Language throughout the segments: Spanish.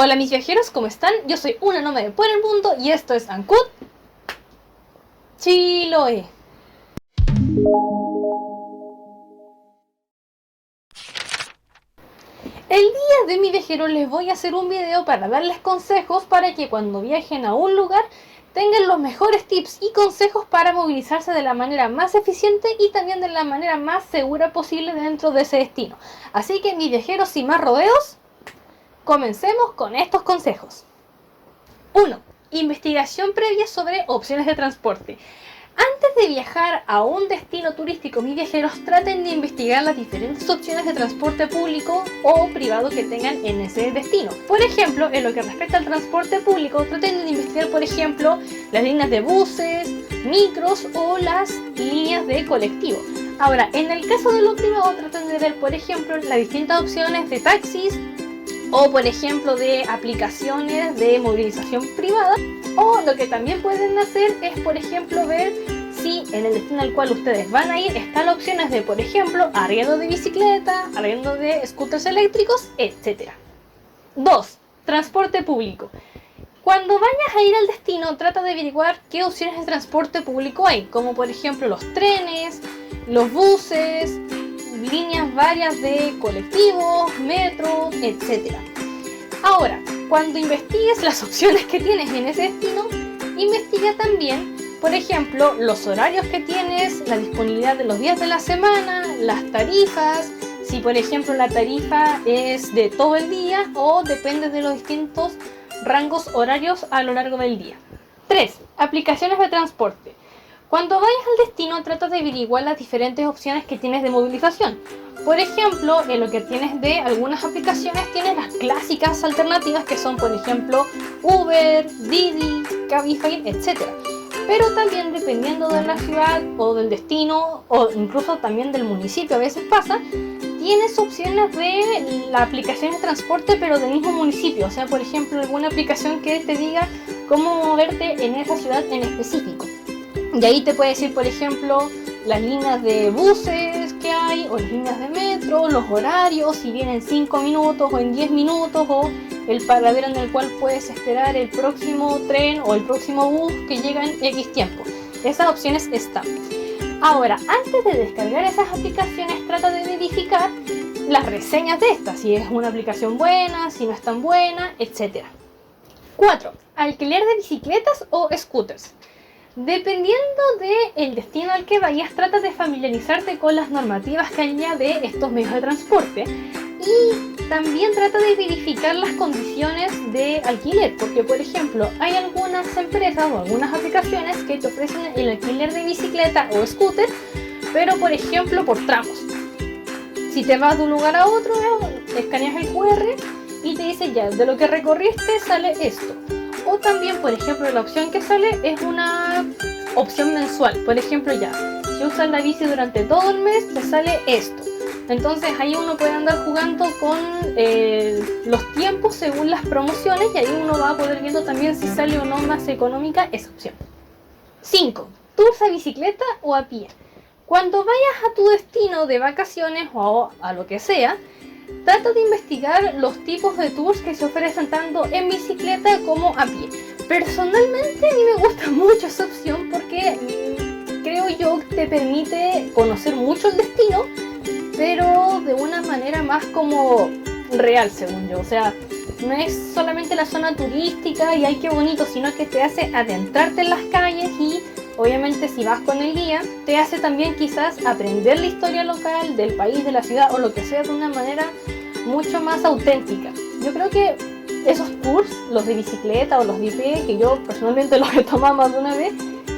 Hola mis viajeros, ¿cómo están? Yo soy una nómade por el mundo y esto es Ancud Chiloé. El día de mi viajero les voy a hacer un video para darles consejos para que cuando viajen a un lugar tengan los mejores tips y consejos para movilizarse de la manera más eficiente y también de la manera más segura posible dentro de ese destino. Así que mis viajeros, sin más rodeos, comencemos con estos consejos. 1. Investigación previa sobre opciones de transporte. Antes de viajar a un destino turístico, mis viajeros traten de investigar las diferentes opciones de transporte público o privado que tengan en ese destino. Por ejemplo, en lo que respecta al transporte público, traten de investigar, por ejemplo, las líneas de buses, micros o las líneas de colectivo. Ahora, en el caso de lo privado, traten de ver, por ejemplo, las distintas opciones de taxis o, por ejemplo, de aplicaciones de movilización privada. O lo que también pueden hacer es, por ejemplo, ver si en el destino al cual ustedes van a ir están las opciones de, por ejemplo, arriendo de bicicleta, arriendo de scooters eléctricos, etc. 2. Transporte público. Cuando vayas a ir al destino, trata de averiguar qué opciones de transporte público hay, como por ejemplo los trenes, los buses, líneas varias de colectivos, metros, etc. Ahora, cuando investigues las opciones que tienes en ese destino, investiga también, por ejemplo, los horarios que tienes, la disponibilidad de los días de la semana, las tarifas, si por ejemplo la tarifa es de todo el día o depende de los distintos rangos horarios a lo largo del día. 3. Aplicaciones de transporte. Cuando vayas al destino, trata de averiguar las diferentes opciones que tienes de movilización. Por ejemplo, en lo que tienes de algunas aplicaciones, tienes las clásicas alternativas que son, por ejemplo, Uber, Didi, Cabify, etc. Pero también dependiendo de la ciudad o del destino o incluso también del municipio, a veces pasa, tienes opciones de la aplicación de transporte pero del mismo municipio. O sea, por ejemplo, alguna aplicación que te diga cómo moverte en esa ciudad en específico. Y ahí te puede decir, por ejemplo, las líneas de buses que hay, o las líneas de metro, los horarios, si vienen en 5 minutos o en 10 minutos, o el paradero en el cual puedes esperar el próximo tren o el próximo bus que llega en X tiempo. Esas opciones están. Ahora, antes de descargar esas aplicaciones, trata de verificar las reseñas de estas, si es una aplicación buena, si no es tan buena, etc. 4. Alquiler de bicicletas o scooters. Dependiendo del destino al que vayas, trata de familiarizarte con las normativas que haya de estos medios de transporte y también trata de verificar las condiciones de alquiler, porque por ejemplo hay algunas empresas o algunas aplicaciones que te ofrecen el alquiler de bicicleta o scooter, pero por ejemplo por tramos. Si te vas de un lugar a otro, escaneas el QR y te dice ya, de lo que recorriste sale esto. O también, por ejemplo, la opción que sale es una opción mensual. Por ejemplo, ya, si usas la bici durante todo el mes, te sale esto. Entonces ahí uno puede andar jugando con los tiempos según las promociones y ahí uno va a poder viendo también si sale o no más económica esa opción. 5. Tours a bicicleta o a pie. Cuando vayas a tu destino de vacaciones o a lo que sea, trata de investigar los tipos de tours que se ofrecen tanto en bicicleta como a pie. Personalmente a mí me gusta mucho esa opción porque creo yo que te permite conocer mucho el destino, pero de una manera más como real, según yo. O sea, no es solamente la zona turística y ay qué bonito, sino que te hace adentrarte en las calles y obviamente si vas con el guía, te hace también quizás aprender la historia local del país, de la ciudad o lo que sea de una manera mucho más auténtica. Yo creo que esos tours, los de bicicleta o los de pie, que yo personalmente los he tomado más de una vez,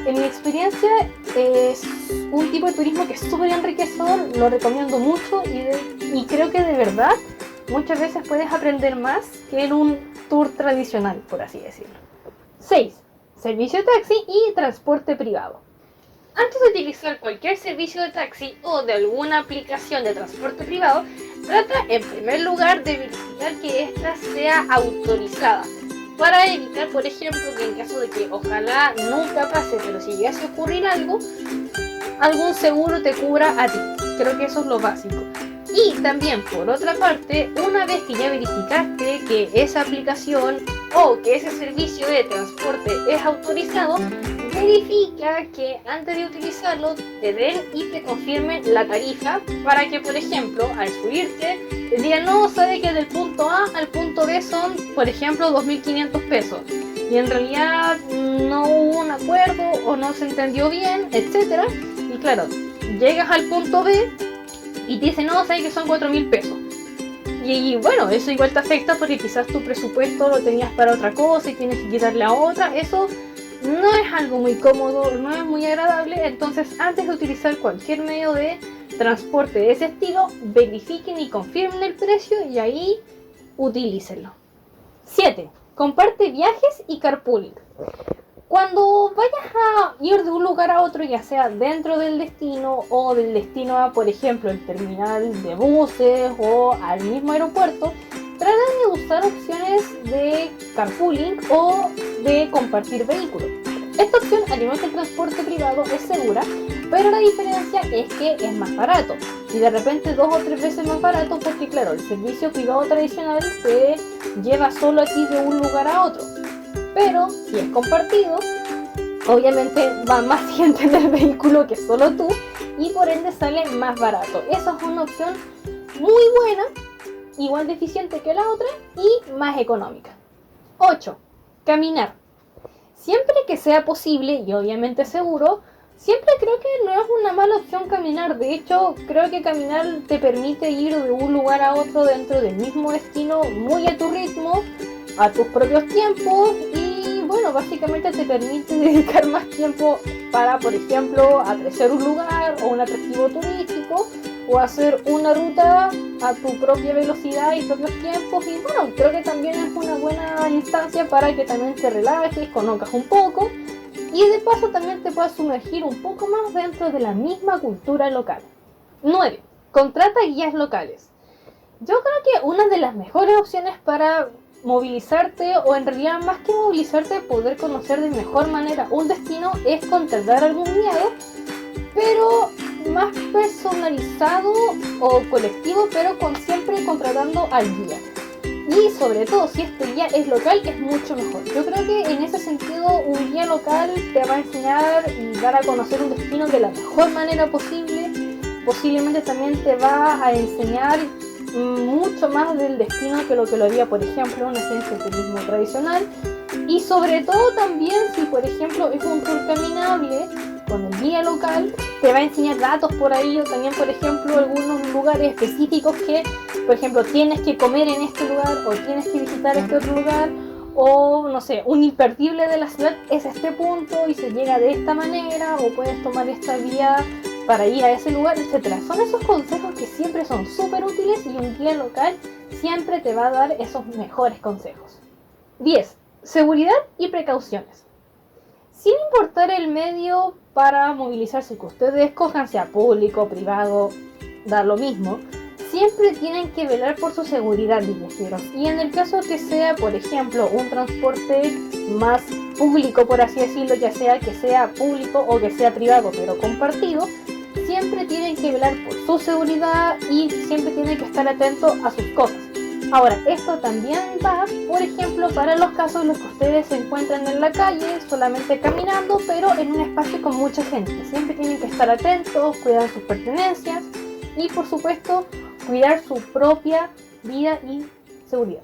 en mi experiencia es un tipo de turismo que es súper enriquecedor, lo recomiendo mucho y creo que de verdad muchas veces puedes aprender más que en un tour tradicional, por así decirlo. 6. Servicio de taxi y transporte privado. Antes de utilizar cualquier servicio de taxi o de alguna aplicación de transporte privado, trata en primer lugar de verificar que ésta sea autorizada para evitar, por ejemplo, que en caso de que ojalá nunca pase, pero si llegase a ocurrir algo, algún seguro te cubra a ti. Creo que eso es lo básico. Y también, por otra parte, una vez que ya verificaste que esa aplicación o que ese servicio de transporte es autorizado, verifica que antes de utilizarlo te den y te confirmen la tarifa para que, por ejemplo, al subirte, te digan, no, sabe que del punto A al punto B son, por ejemplo, 2.500 pesos. Y en realidad no hubo un acuerdo o no se entendió bien, etc. Y claro, llegas al punto B y te dicen, no, sabe que son 4.000 pesos. Y bueno, eso igual te afecta porque quizás tu presupuesto lo tenías para otra cosa y tienes que quitarle a otra. Eso no es algo muy cómodo, no es muy agradable. Entonces, antes de utilizar cualquier medio de transporte de ese estilo, verifiquen y confirmen el precio y ahí utilícenlo. 7. Comparte viajes y carpooling. Cuando vayas a ir de un lugar a otro, ya sea dentro del destino o del destino a, por ejemplo, el terminal de buses o al mismo aeropuerto, trata de usar opciones de carpooling o de compartir vehículos. Esta opción, al igual que el transporte privado, es segura, pero la diferencia es que es más barato. Y de repente 2 o 3 veces más barato porque, claro, el servicio privado tradicional te lleva solo a ti de un lugar a otro. Pero si es compartido, obviamente va más gente en el vehículo que solo tú y por ende sale más barato. Esa es una opción muy buena, igual de eficiente que la otra y más económica. 8. Caminar. Siempre que sea posible y obviamente seguro, siempre creo que no es una mala opción caminar. De hecho, creo que caminar te permite ir de un lugar a otro dentro del mismo destino, muy a tu ritmo, a tus propios tiempos y bueno, básicamente te permite dedicar más tiempo para, por ejemplo, apreciar un lugar o un atractivo turístico o hacer una ruta a tu propia velocidad y propios tiempos. Y bueno, creo que también es una buena instancia para que también te relajes, conozcas un poco y de paso también te puedas sumergir un poco más dentro de la misma cultura local. 9. Contrata guías locales. Yo creo que una de las mejores opciones para movilizarte, o en realidad más que movilizarte, poder conocer de mejor manera un destino, es contratar algún guiado, pero más personalizado o colectivo, pero siempre contratando al guía. Y sobre todo si este guía es local, es mucho mejor. Yo creo que en ese sentido un guía local te va a enseñar y dar a conocer un destino de la mejor manera posible. Posiblemente también te va a enseñar mucho más del destino que lo haría, por ejemplo, una agencia de turismo tradicional. Y sobre todo también si, por ejemplo, es un tour caminable con el guía local, te va a enseñar datos por ahí, o también, por ejemplo, algunos lugares específicos que, por ejemplo, tienes que comer en este lugar o tienes que visitar este otro lugar, o no sé, un imperdible de la ciudad es este punto y se llega de esta manera, o puedes tomar esta vía para ir a ese lugar, etc. Son esos consejos que siempre son súper útiles y un guía local siempre te va a dar esos mejores consejos. 10. Seguridad y precauciones. Sin importar el medio para movilizarse que ustedes escojan, sea público, privado, da lo mismo, siempre tienen que velar por su seguridad, viajeros. Y en el caso que sea, por ejemplo, un transporte más público, por así decirlo, ya sea que sea público o que sea privado, pero compartido, siempre tienen que velar por su seguridad y siempre tienen que estar atentos a sus cosas. Ahora, esto también va, por ejemplo, para los casos en los que ustedes se encuentran en la calle, solamente caminando, pero en un espacio con mucha gente. Siempre tienen que estar atentos, cuidar sus pertenencias y, por supuesto, cuidar su propia vida y seguridad.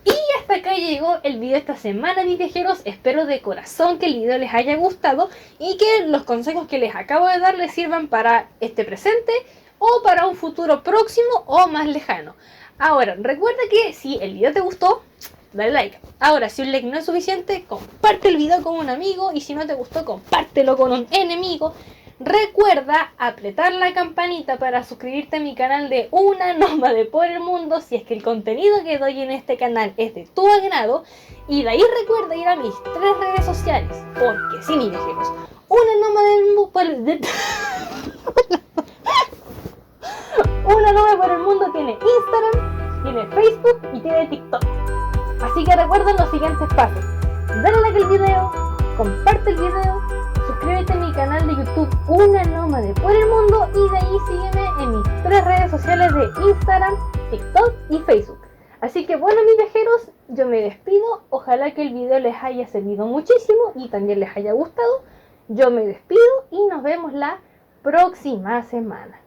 Y hasta acá llegó el video de esta semana, mis viajeros. Espero de corazón que el video les haya gustado y que los consejos que les acabo de dar les sirvan para este presente o para un futuro próximo o más lejano. Ahora, recuerda que si el video te gustó, dale like. Ahora, si un like no es suficiente, comparte el video con un amigo y si no te gustó, compártelo con un enemigo. Recuerda apretar la campanita para suscribirte a mi canal de Una Nómade por el Mundo si es que el contenido que doy en este canal es de tu agrado. Y de ahí recuerda ir a mis 3 redes sociales, porque sí, mis viajeros, Una Nómade por el... Una Nómade por el Mundo tiene Instagram, tiene Facebook y tiene TikTok. Así que recuerden los siguientes pasos: dale like al video, comparte el video, suscríbete a mi canal de YouTube Una Nómade por el Mundo y de ahí sígueme en mis 3 redes sociales de Instagram, TikTok y Facebook. Así que bueno, mis viajeros, yo me despido. Ojalá que el video les haya servido muchísimo y también les haya gustado. Yo me despido y nos vemos la próxima semana.